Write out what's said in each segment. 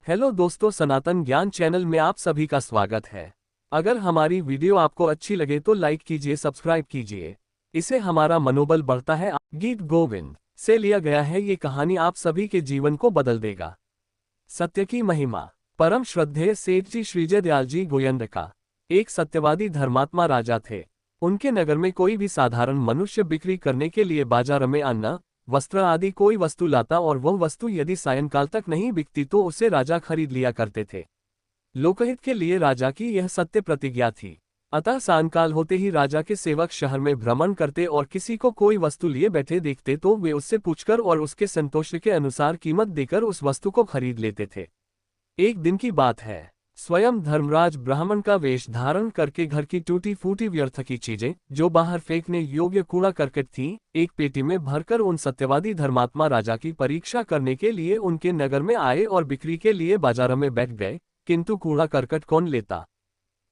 Hello दोस्तों, सनातन ज्ञान channel में आप सभी का स्वागत है। अगर हमारी वीडियो आपको अच्छी लगे तो लाइक कीजिए, सब्सक्राइब कीजिए। इससे हमारा मनोबल बढ़ता है। गीत गोविंद से लिया गया है। ये कहानी आप सभी के जीवन को बदल देगा। सत्य की महिमा। परम श्रद्धेय सेठ जी श्रीजय दयाल जी गोयंद का एक सत्यवादी धर्मात्मा राजा थे। उनके नगर में कोई भी साधारण मनुष्य बिक्री करने के लिए बाजार में अन्न, वस्त्र आदि कोई वस्तु लाता और वह वस्तु यदि सायंकाल तक नहीं बिकती तो उसे राजा खरीद लिया करते थे। लोकहित के लिए राजा की यह सत्य प्रतिज्ञा थी। अतः सायंकाल होते ही राजा के सेवक शहर में भ्रमण करते और किसी को कोई वस्तु लिए बैठे देखते तो वे उससे पूछकर और उसके संतोष के अनुसार कीमत देकर उस वस्तु को खरीद लेते थे। एक दिन की बात है। स्वयं धर्मराज ब्राह्मण का वेश धारण करके घर की टूटी फूटी व्यर्थ की चीजें, जो बाहर फेंकने योग्य कूड़ा करकट थीं, एक पेटी में भरकर उन सत्यवादी धर्मात्मा राजा की परीक्षा करने के लिए उनके नगर में आए और बिक्री के लिए बाजार में बैठ गए। किंतु कूड़ा करकट कौन लेता।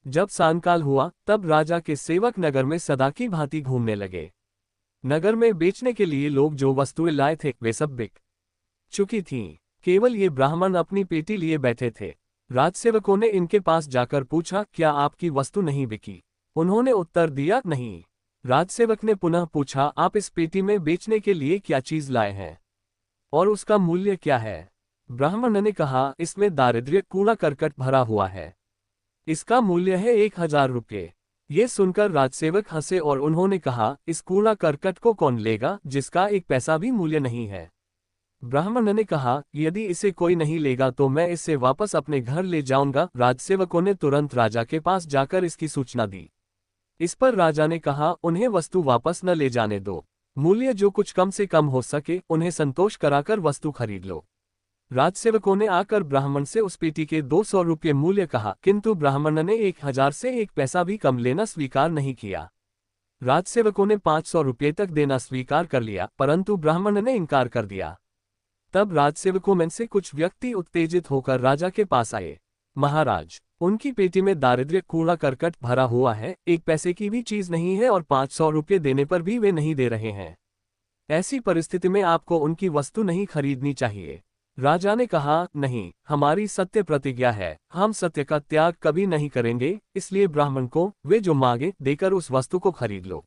जब सायंकाल हुआ तब राजा के सेवक नगर में सदा की भांति घूमने लगे। नगर में बेचने के लिए लोग जो वस्तुएं लाए थे वे सब बिक चुकी थीं। केवल ये ब्राह्मण अपनी पेटी लिए बैठे थे। राजसेवकों ने इनके पास जाकर पूछा, क्या आपकी वस्तु नहीं बिकी? उन्होंने उत्तर दिया, नहीं। राजसेवक ने पुनः पूछा, आप इस पेटी में बेचने के लिए क्या चीज लाए हैं और उसका मूल्य क्या है? ब्राह्मण ने कहा, इसमें दारिद्र्य कूड़ा करकट भरा हुआ है। इसका मूल्य है 1000 रुपये। ये सुनकर राजसेवक हंसे और उन्होंने कहा, इस कूड़ा करकट को कौन लेगा जिसका एक पैसा भी मूल्य नहीं है? ब्राह्मण ने कहा, यदि इसे कोई नहीं लेगा तो मैं इसे वापस अपने घर ले जाऊंगा। राजसेवकों ने तुरंत राजा के पास जाकर इसकी सूचना दी। इस पर राजा ने कहा, उन्हें वस्तु वापस न ले जाने दो। मूल्य जो कुछ कम से कम हो सके उन्हें संतोष कराकर वस्तु खरीद लो। राजसेवकों ने आकर ब्राह्मण से उस पेटी के 200 रुपये मूल्य कहा, किंतु ब्राह्मण ने 1000 से एक पैसा भी कम लेना स्वीकार नहीं किया। राजसेवकों ने 500 रुपये तक देना स्वीकार कर लिया, परंतु ब्राह्मण ने इनकार कर दिया। तब राजसेवकों में से कुछ व्यक्ति उत्तेजित होकर राजा के पास आए। महाराज, उनकी पेटी में दारिद्र्य कूड़ा करकट भरा हुआ है, एक पैसे की भी चीज नहीं है और 500 रुपये देने पर भी वे नहीं दे रहे हैं। ऐसी परिस्थिति में आपको उनकी वस्तु नहीं खरीदनी चाहिए। राजा ने कहा, नहीं, हमारी सत्य प्रतिज्ञा है, हम सत्य का त्याग कभी नहीं करेंगे, इसलिए ब्राह्मण को वे जो मांगे देकर उस वस्तु को खरीद लो।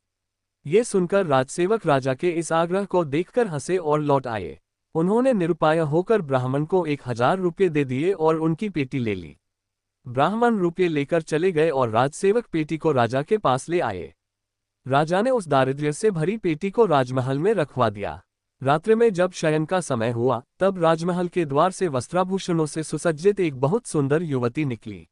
ये सुनकर राजसेवक राजा के इस आग्रह को देखकर हंसे और लौट आए। उन्होंने निरुपाय होकर ब्राह्मण को 1000 रुपये दे दिए और उनकी पेटी ले ली। ब्राह्मण रुपये लेकर चले गए और राजसेवक पेटी को राजा के पास ले आए। राजा ने उस दारिद्र्य से भरी पेटी को राजमहल में रखवा दिया। रात्रि में जब शयन का समय हुआ तब राजमहल के द्वार से वस्त्राभूषणों से सुसज्जित एक बहुत सुंदर युवती निकली।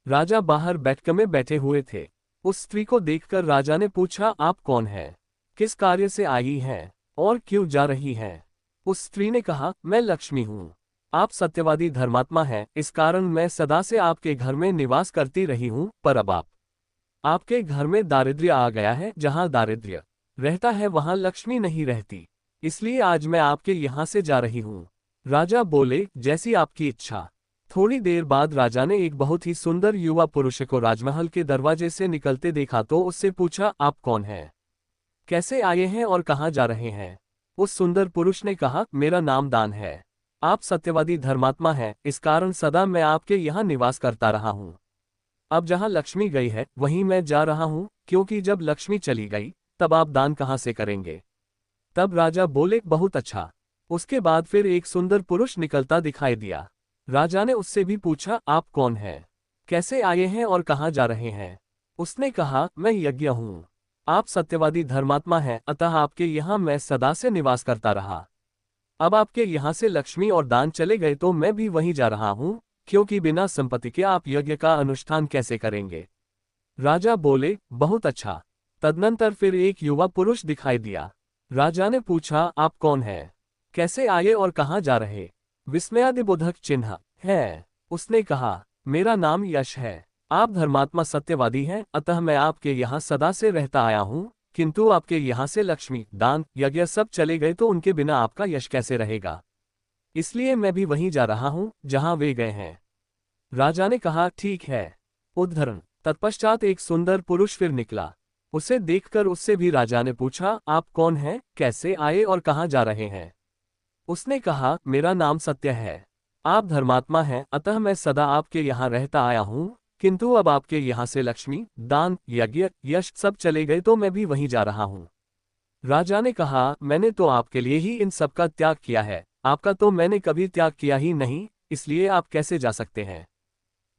राजा बाहर बैठक में बैठे हुए थे। उस स्त्री को देखकर राजा ने पूछा, आप कौन हैं? किस कार्य से आई हैं और क्यों जा रही हैं? उस स्त्री ने कहा, मैं लक्ष्मी हूँ। आप सत्यवादी धर्मात्मा हैं, इस कारण मैं सदा से आपके घर में निवास करती रही हूँ, पर अब आपके घर में दारिद्र्य आ गया है। जहाँ दारिद्र्य रहता है वहाँ लक्ष्मी नहीं रहती, इसलिए आज मैं आपके यहाँ से जा रही हूँ। राजा बोले, जैसी आपकी इच्छा। थोड़ी देर बाद राजा ने एक बहुत ही सुंदर युवा पुरुष को राजमहल के दरवाजे से निकलते देखा तो उससे पूछा, आप कौन हैं, कैसे आए हैं और कहाँ जा रहे हैं? उस सुंदर पुरुष ने कहा, मेरा नाम दान है। आप सत्यवादी धर्मात्मा हैं, इस कारण सदा मैं आपके यहाँ निवास करता रहा हूँ। अब जहाँ लक्ष्मी गई है वहीं मैं जा रहा हूँ, क्योंकि जब लक्ष्मी चली गई तब आप दान कहाँ से करेंगे? तब राजा बोले, बहुत अच्छा। उसके बाद फिर एक सुंदर पुरुष निकलता दिखाई दिया। राजा ने उससे भी पूछा, आप कौन हैं, कैसे आए हैं और कहाँ जा रहे हैं? उसने कहा, मैं यज्ञ हूँ। आप सत्यवादी धर्मात्मा हैं, अतः आपके यहाँ मैं सदा से निवास करता रहा। अब आपके यहाँ से लक्ष्मी और दान चले गए तो मैं भी वहीं जा रहा हूँ, क्योंकि बिना संपत्ति के आप यज्ञ का अनुष्ठान कैसे करेंगे? राजा बोले, बहुत अच्छा। तदनंतर फिर एक युवा पुरुष दिखाई दिया। राजा ने पूछा, आप कौन हैं, कैसे आए और कहाँ जा रहे? विस्मयादिबोधक चिन्ह है। उसने कहा, मेरा नाम यश है। आप धर्मात्मा सत्यवादी हैं, अतः मैं आपके यहाँ सदा से रहता आया हूँ, किंतु आपके यहाँ से लक्ष्मी, दान, यज्ञ सब चले गए तो उनके बिना आपका यश कैसे रहेगा? इसलिए मैं भी वहीं जा रहा हूँ जहाँ वे गए हैं। राजा ने कहा, ठीक है। उद्धरण। तत्पश्चात एक सुंदर पुरुष फिर निकला। उसे देखकर उससे भी राजा ने पूछा, आप कौन हैं, कैसे आए और कहाँ जा रहे हैं? उसने कहा, मेरा नाम सत्य है। आप धर्मात्मा हैं, अतः मैं सदा आपके यहाँ रहता आया हूँ, किंतु अब आपके यहाँ से लक्ष्मी, दान, यज्ञ, यश सब चले गए तो मैं भी वहीं जा रहा हूँ। राजा ने कहा, मैंने तो आपके लिए ही इन सब का त्याग किया है, आपका तो मैंने कभी त्याग किया ही नहीं, इसलिए आप कैसे जा सकते हैं।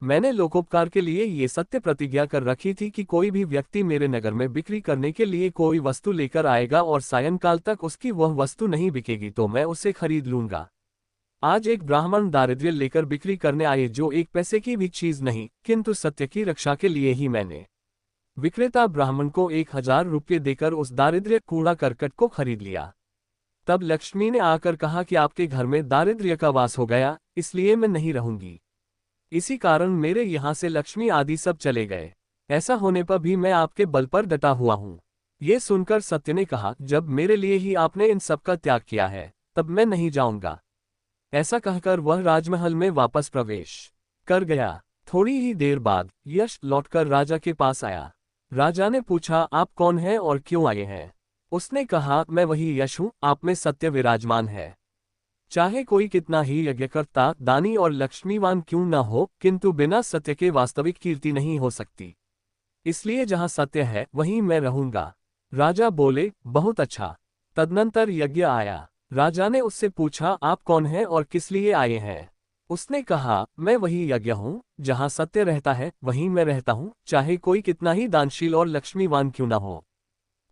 मैंने लोकोपकार के लिए ये सत्य प्रतिज्ञा कर रखी थी कि कोई भी व्यक्ति मेरे नगर में बिक्री करने के लिए कोई वस्तु लेकर आएगा और सायंकाल तक उसकी वह वस्तु नहीं बिकेगी तो मैं उसे खरीद लूंगा। आज एक ब्राह्मण दारिद्र्य लेकर बिक्री करने आए जो एक पैसे की भी चीज नहीं, किंतु सत्य की रक्षा के लिए ही मैंने विक्रेता ब्राह्मण को 1000 रुपये देकर उस दारिद्र्य कूड़ा करकट को खरीद लिया। तब लक्ष्मी ने आकर कहा कि आपके घर में दारिद्र्य का वास हो गया, इसलिए मैं नहीं रहूंगी। इसी कारण मेरे यहाँ से लक्ष्मी आदि सब चले गए। ऐसा होने पर भी मैं आपके बल पर डटा हुआ हूँ। ये सुनकर सत्य ने कहा, जब मेरे लिए ही आपने इन सब का त्याग किया है, तब मैं नहीं जाऊंगा। ऐसा कहकर वह राजमहल में वापस प्रवेश कर गया। थोड़ी ही देर बाद यश लौटकर राजा के पास आया। राजा ने पूछा, आप कौन हैं और क्यों आए हैं। उसने कहा, मैं वही यश हूँ, आप में सत्य विराजमान है। चाहे कोई कितना ही यज्ञकर्ता, दानी और लक्ष्मीवान क्यों न हो, किंतु बिना सत्य के वास्तविक कीर्ति नहीं हो सकती। इसलिए जहां सत्य है वहीं मैं रहूंगा। राजा बोले, बहुत अच्छा। तदनंतर यज्ञ आया। राजा ने उससे पूछा, आप कौन हैं और किस लिए आए हैं। उसने कहा, मैं वही यज्ञ हूँ, जहां सत्य रहता है वहीं मैं रहता हूँ, चाहे कोई कितना ही दानशील और लक्ष्मीवान क्यों न हो,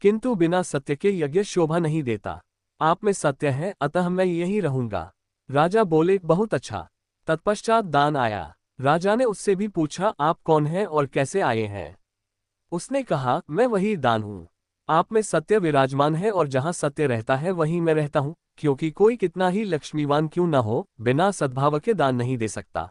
किंतु बिना सत्य के यज्ञ शोभा नहीं देता। आप में सत्य है, अतः मैं यही रहूंगा। राजा बोले, बहुत अच्छा। तत्पश्चात दान आया। राजा ने उससे भी पूछा, आप कौन हैं और कैसे आए हैं। उसने कहा, मैं वही दान हूँ। आप में सत्य विराजमान है और जहां सत्य रहता है वहीं मैं रहता हूँ, क्योंकि कोई कितना ही लक्ष्मीवान क्यों न हो, बिना सद्भाव के दान नहीं दे सकता।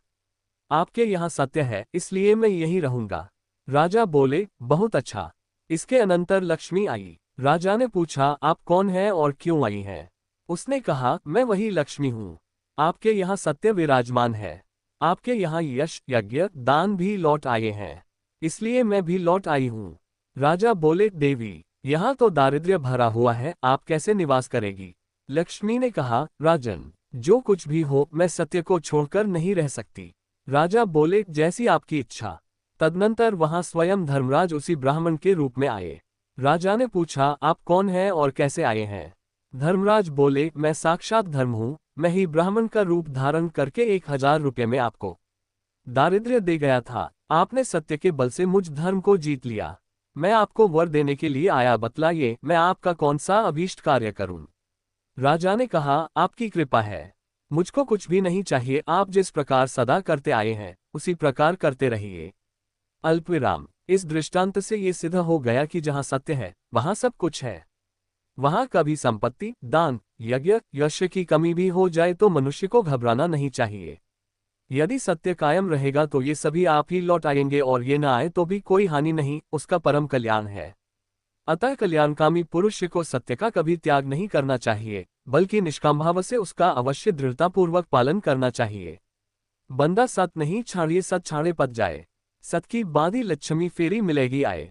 आपके यहाँ सत्य है, इसलिए मैं यही रहूंगा। राजा बोले, बहुत अच्छा। इसके अनंतर लक्ष्मी आई। राजा ने पूछा, आप कौन हैं और क्यों आई हैं। उसने कहा, मैं वही लक्ष्मी हूँ। आपके यहाँ सत्य विराजमान है। आपके यहाँ यश, यज्ञ, दान भी लौट आए हैं, इसलिए मैं भी लौट आई हूँ। राजा बोले, देवी, यहाँ तो दारिद्र्य भरा हुआ है, आप कैसे निवास करेगी। लक्ष्मी ने कहा, राजन, जो कुछ भी हो, मैं सत्य को छोड़कर नहीं रह सकती। राजा बोले, जैसी आपकी इच्छा। तदनंतर वहां स्वयं धर्मराज उसी ब्राह्मण के रूप में आए। राजा ने पूछा, आप कौन हैं और कैसे आए हैं। धर्मराज बोले, मैं साक्षात धर्म हूँ, मैं ही ब्राह्मण का रूप धारण करके 1000 रुपये में आपको दारिद्र्य दे गया था। आपने सत्य के बल से मुझ धर्म को जीत लिया। मैं आपको वर देने के लिए आया, बतलाइए मैं आपका कौन सा अभीष्ट कार्य करूं। राजा ने कहा, आपकी कृपा है, मुझको कुछ भी नहीं चाहिए, आप जिस प्रकार सदा करते आए हैं उसी प्रकार करते रहिए। अल्पविराम। इस दृष्टांत से ये सिद्ध हो गया कि जहां सत्य है वहां सब कुछ है। वहां कभी संपत्ति, दान, यज्ञ, यश की कमी भी हो जाए तो मनुष्य को घबराना नहीं चाहिए। यदि सत्य कायम रहेगा तो ये सभी आप ही लौट आएंगे और ये न आए तो भी कोई हानि नहीं, उसका परम कल्याण है। अतः कल्याणकामी पुरुष को सत्य का कभी त्याग नहीं करना चाहिए, बल्कि निष्काम भाव से उसका अवश्य दृढ़तापूर्वक पालन करना चाहिए। बंदा सत नहीं छाड़िए, सत छाड़े पत जाए। सत की बांधी लक्ष्मी फेरी मिलेगी आए।